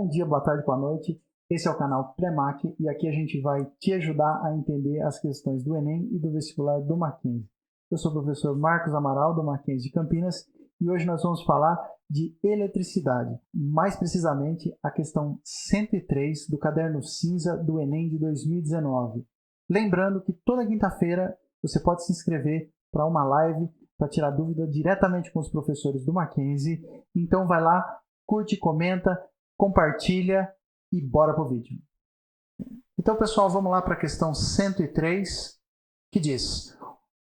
dia, boa tarde, boa noite. Esse é o canal Premac e aqui a gente vai te ajudar a entender as questões do Enem e do vestibular do Mackenzie. Eu sou o professor Marcos Amaral, do Mackenzie de Campinas, e hoje nós vamos falar de eletricidade, mais precisamente a questão 103 do caderno cinza do Enem de 2019. Lembrando que toda quinta-feira você pode se inscrever para uma live para tirar dúvida diretamente com os professores do Mackenzie. Então vai lá, curte, comenta, compartilha e bora pro vídeo. Então, pessoal, vamos lá para a questão 103, que diz: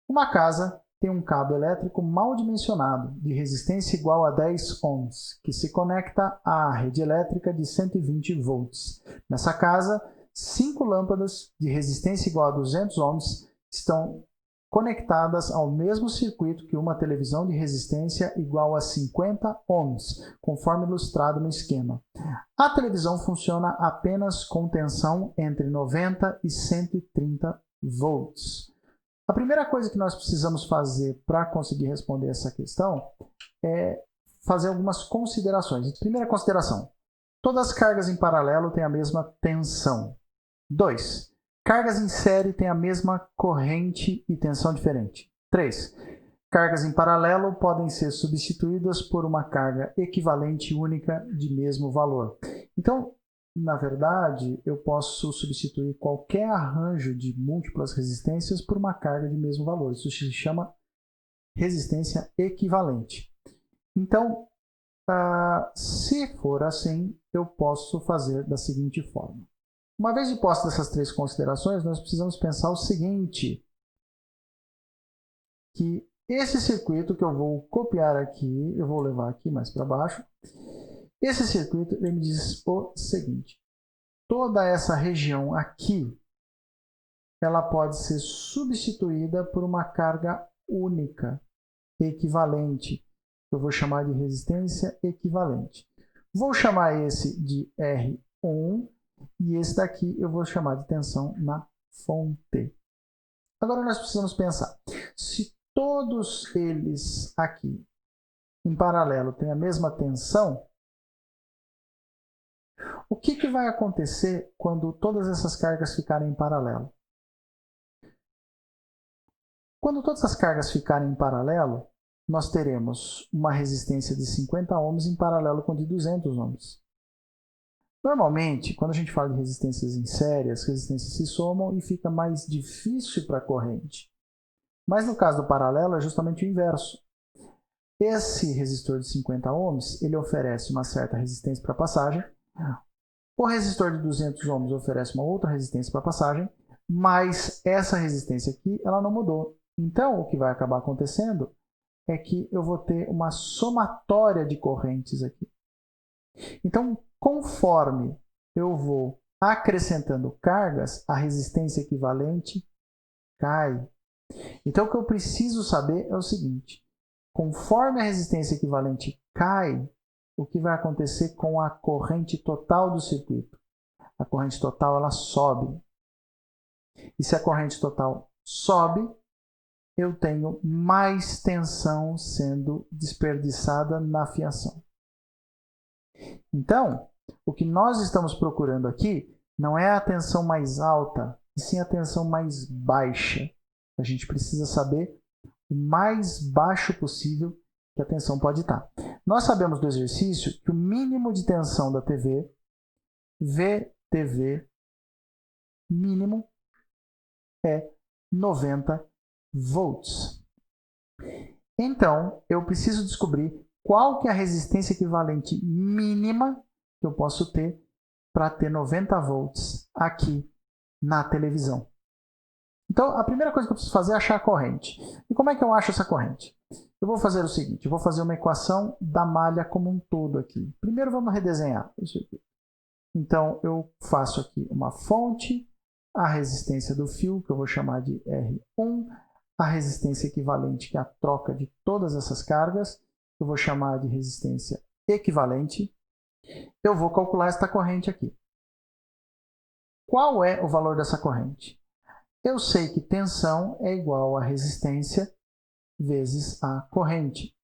uma casa tem um cabo elétrico mal dimensionado, de resistência igual a 10 ohms, que se conecta à rede elétrica de 120 volts. Nessa casa, 5 lâmpadas de resistência igual a 200 ohms estão conectadas ao mesmo circuito que uma televisão de resistência igual a 50 ohms, conforme ilustrado no esquema. A televisão funciona apenas com tensão entre 90 e 130 volts. A primeira coisa que nós precisamos fazer para conseguir responder essa questão é fazer algumas considerações. Primeira consideração: todas as cargas em paralelo têm a mesma tensão. 2. Cargas em série têm a mesma corrente e tensão diferente. 3. Cargas em paralelo podem ser substituídas por uma carga equivalente única de mesmo valor. Então, na verdade, eu posso substituir qualquer arranjo de múltiplas resistências por uma carga de mesmo valor. Isso se chama resistência equivalente. Então, se for assim, eu posso fazer da seguinte forma. Uma vez de posse dessas três considerações, nós precisamos pensar o seguinte, que esse circuito que eu vou copiar aqui, eu vou levar aqui mais para baixo, esse circuito ele me diz o seguinte: toda essa região aqui, ela pode ser substituída por uma carga única, equivalente, que eu vou chamar de resistência equivalente. Vou chamar esse de R1, e esse daqui eu vou chamar de tensão na fonte. Agora nós precisamos pensar, se todos eles aqui em paralelo têm a mesma tensão, o que vai acontecer quando todas essas cargas ficarem em paralelo? Quando todas as cargas ficarem em paralelo, nós teremos uma resistência de 50 ohms em paralelo com de 200 ohms. Normalmente, quando a gente fala de resistências em série, as resistências se somam e fica mais difícil para a corrente. Mas no caso do paralelo é justamente o inverso. Esse resistor de 50 ohms, ele oferece uma certa resistência para passagem. O resistor de 200 ohms oferece uma outra resistência para passagem, mas essa resistência aqui, ela não mudou. Então, o que vai acabar acontecendo é que eu vou ter uma somatória de correntes aqui. Então, conforme eu vou acrescentando cargas, a resistência equivalente cai. Então, o que eu preciso saber é o seguinte: conforme a resistência equivalente cai, o que vai acontecer com a corrente total do circuito? A corrente total ela sobe. E se a corrente total sobe, eu tenho mais tensão sendo desperdiçada na fiação. Então, o que nós estamos procurando aqui não é a tensão mais alta, e sim a tensão mais baixa. A gente precisa saber o mais baixo possível que a tensão pode estar. Nós sabemos do exercício que o mínimo de tensão da TV, VTV mínimo, é 90 volts. Então, eu preciso descobrir qual que é a resistência equivalente mínima que eu posso ter para ter 90 volts aqui na televisão. Então, a primeira coisa que eu preciso fazer é achar a corrente. E como é que eu acho essa corrente? Eu vou fazer o seguinte, eu vou fazer uma equação da malha como um todo aqui. Primeiro vamos redesenhar isso aqui. Então, eu faço aqui uma fonte, a resistência do fio, que eu vou chamar de R1, a resistência equivalente, que é a troca de todas essas cargas, eu vou chamar de resistência equivalente. Eu vou calcular esta corrente aqui. Qual é o valor dessa corrente? Eu sei que tensão é igual a resistência vezes a corrente.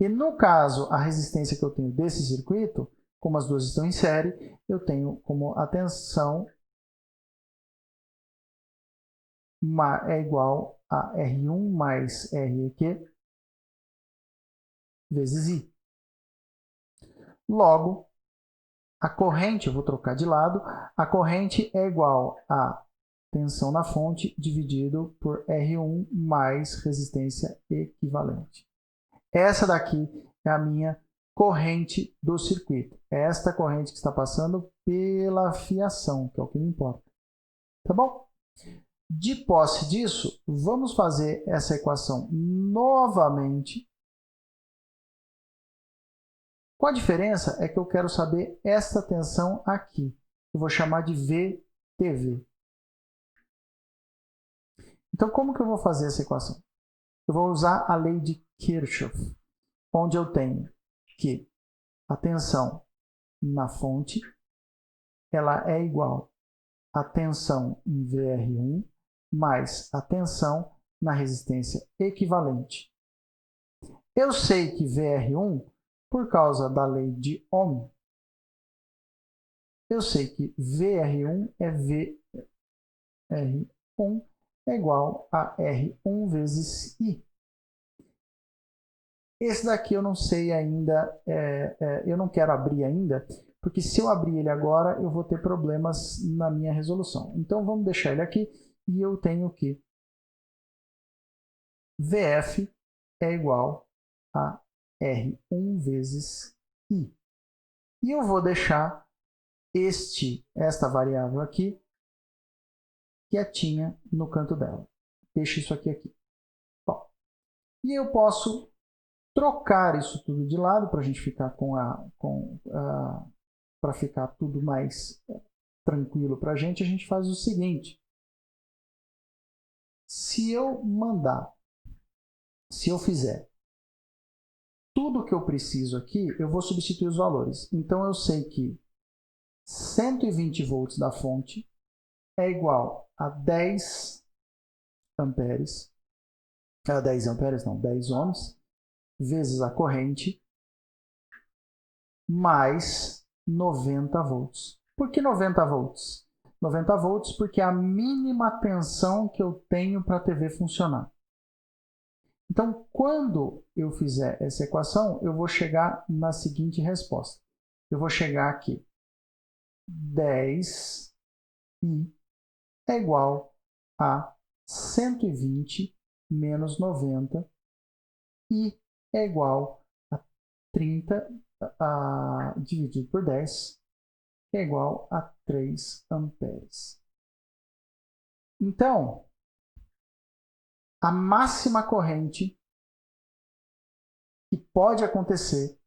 E no caso, a resistência que eu tenho desse circuito como as duas estão em série, eu tenho como a tensão é igual a R1 mais REQ vezes I. Logo, a corrente, eu vou trocar de lado, a corrente é igual a tensão na fonte dividido por R1 mais resistência equivalente. Essa daqui é a minha corrente do circuito. É esta corrente que está passando pela fiação, que é o que me importa. Tá bom? De posse disso, vamos fazer essa equação novamente. Com a diferença é que eu quero saber esta tensão aqui. Eu vou chamar de VTV. Então, como que eu vou fazer essa equação? Eu vou usar a lei de Kirchhoff, onde eu tenho que a tensão na fonte ela é igual à tensão em VR1 mais a tensão na resistência equivalente. Eu sei que VR1, por causa da lei de Ohm, eu sei que VR1 VR1 é igual a R1 vezes I. Esse daqui eu não sei ainda, eu não quero abrir ainda, porque se eu abrir ele agora, eu vou ter problemas na minha resolução. Então, vamos deixar ele aqui e eu tenho que VF é igual a R1 vezes I. E eu vou deixar esta variável aqui quietinha no canto dela. Deixo isso aqui. Bom, e eu posso trocar isso tudo de lado para a gente ficar para ficar tudo mais tranquilo para a gente faz o seguinte. Se eu fizer tudo que eu preciso aqui, eu vou substituir os valores. Então, eu sei que 120 volts da fonte é igual a 10 amperes, 10 amperes não, 10 ohms, vezes a corrente, mais 90 volts. Por que 90 volts? 90 volts porque é a mínima tensão que eu tenho para a TV funcionar. Então, quando eu fizer essa equação, eu vou chegar na seguinte resposta. Eu vou chegar aqui. 10I é igual a 120 menos 90. I é igual a 30 dividido por 10, que é igual a 3 amperes. Então, a máxima corrente que pode acontecer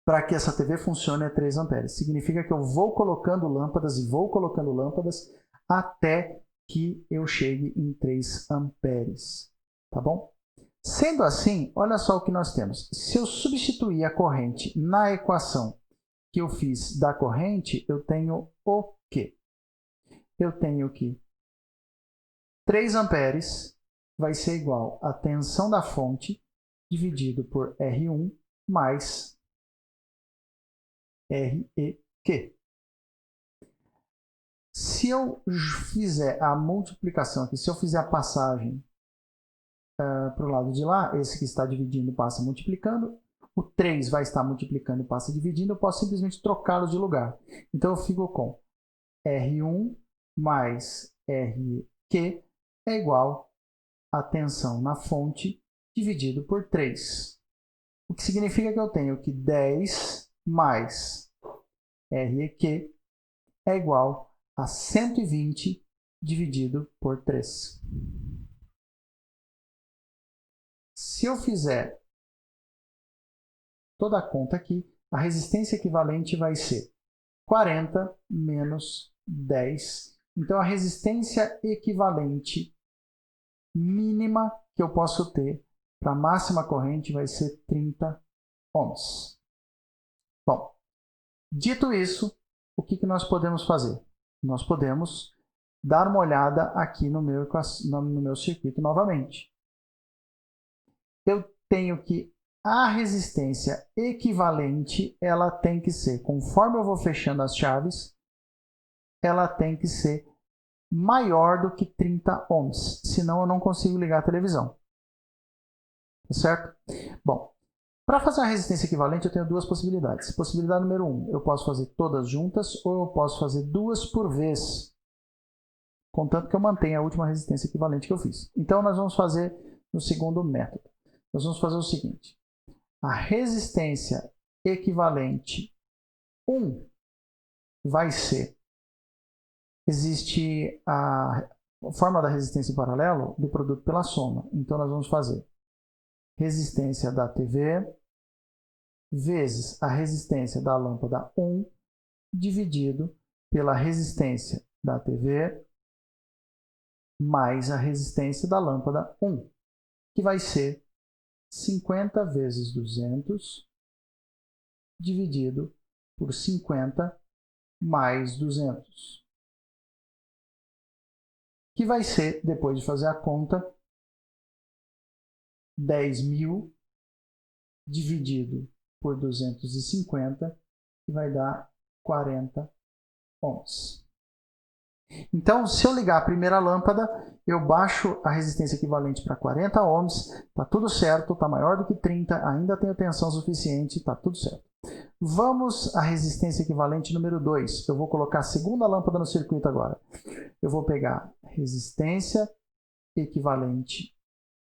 para que essa TV funcione é 3 amperes. Significa que eu vou colocando lâmpadas e vou colocando lâmpadas até que eu chegue em 3 amperes. Tá bom? Sendo assim, olha só o que nós temos. Se eu substituir a corrente na equação que eu fiz da corrente, eu tenho o quê? Eu tenho que 3 amperes vai ser igual a tensão da fonte dividido por R1 mais REQ. Se eu fizer a multiplicação aqui, se eu fizer a passagem para o lado de lá, esse que está dividindo passa multiplicando, o 3 vai estar multiplicando e passa dividindo, eu posso simplesmente trocá-los de lugar. Então eu fico com R1 mais REQ é igual a tensão na fonte dividido por 3. O que significa que eu tenho que 10 mais REQ é igual a 120 dividido por 3. Se eu fizer toda a conta aqui, a resistência equivalente vai ser 40 menos 10. Então, a resistência equivalente mínima que eu posso ter para a máxima corrente vai ser 30 ohms. Bom, dito isso, o que nós podemos fazer? Nós podemos dar uma olhada aqui no meu circuito novamente. Eu tenho que a resistência equivalente, ela tem que ser, conforme eu vou fechando as chaves, ela tem que ser maior do que 30 ohms, senão eu não consigo ligar a televisão. Tá certo? Bom, para fazer uma resistência equivalente, eu tenho duas possibilidades. Possibilidade número 1, eu posso fazer todas juntas ou eu posso fazer duas por vez, contanto que eu mantenha a última resistência equivalente que eu fiz. Então, nós vamos fazer no segundo método. Nós vamos fazer o seguinte. A resistência equivalente 1 vai ser... Existe a forma da resistência em paralelo do produto pela soma. Então, nós vamos fazer resistência da TV vezes a resistência da lâmpada 1 dividido pela resistência da TV mais a resistência da lâmpada 1, que vai ser 50 vezes 200 dividido por 50 mais 200, que vai ser, depois de fazer a conta, 10.000 dividido por 250, que vai dar 40 ohms. Então, se eu ligar a primeira lâmpada, eu baixo a resistência equivalente para 40 ohms, está tudo certo, está maior do que 30, ainda tenho tensão suficiente, está tudo certo. Vamos à resistência equivalente número 2. Eu vou colocar a segunda lâmpada no circuito agora. Eu vou pegar resistência equivalente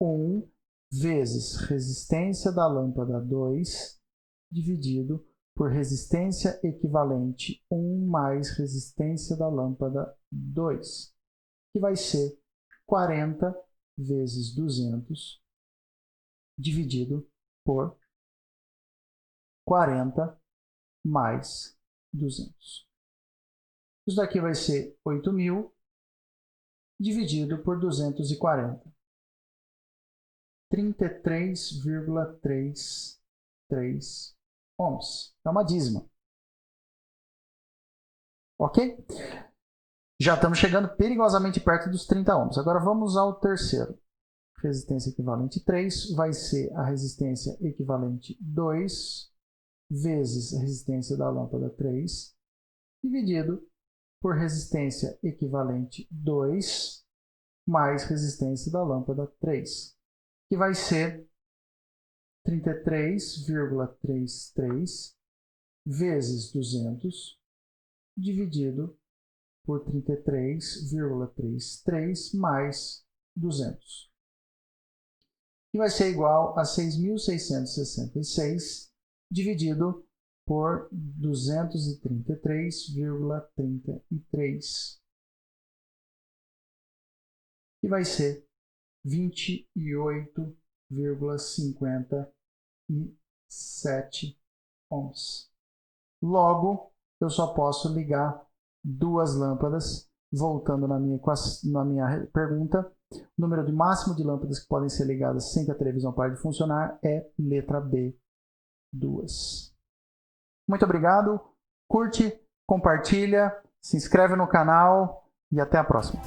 1 vezes resistência da lâmpada 2 dividido por resistência equivalente 1 mais resistência da lâmpada 2, que vai ser 40 vezes 200 dividido por 40 mais 200. Isso daqui vai ser 8.000 dividido por 240. 33,33 ohms. É uma dízima. Ok? Já estamos chegando perigosamente perto dos 30 ohms. Agora vamos ao terceiro. Resistência equivalente 3 vai ser a resistência equivalente 2 vezes a resistência da lâmpada 3 dividido por resistência equivalente 2 mais resistência da lâmpada 3, que vai ser 33,33 vezes 200 dividido por 33,33 mais 200, que vai ser igual a 6.666 dividido por 233,33, que vai ser 28,57 ohms. Logo, eu só posso ligar duas lâmpadas. Voltando na minha pergunta, o número de máximo de lâmpadas que podem ser ligadas sem que a televisão pare de funcionar é letra B, 2. Muito obrigado, curte, compartilha, se inscreve no canal e até a próxima.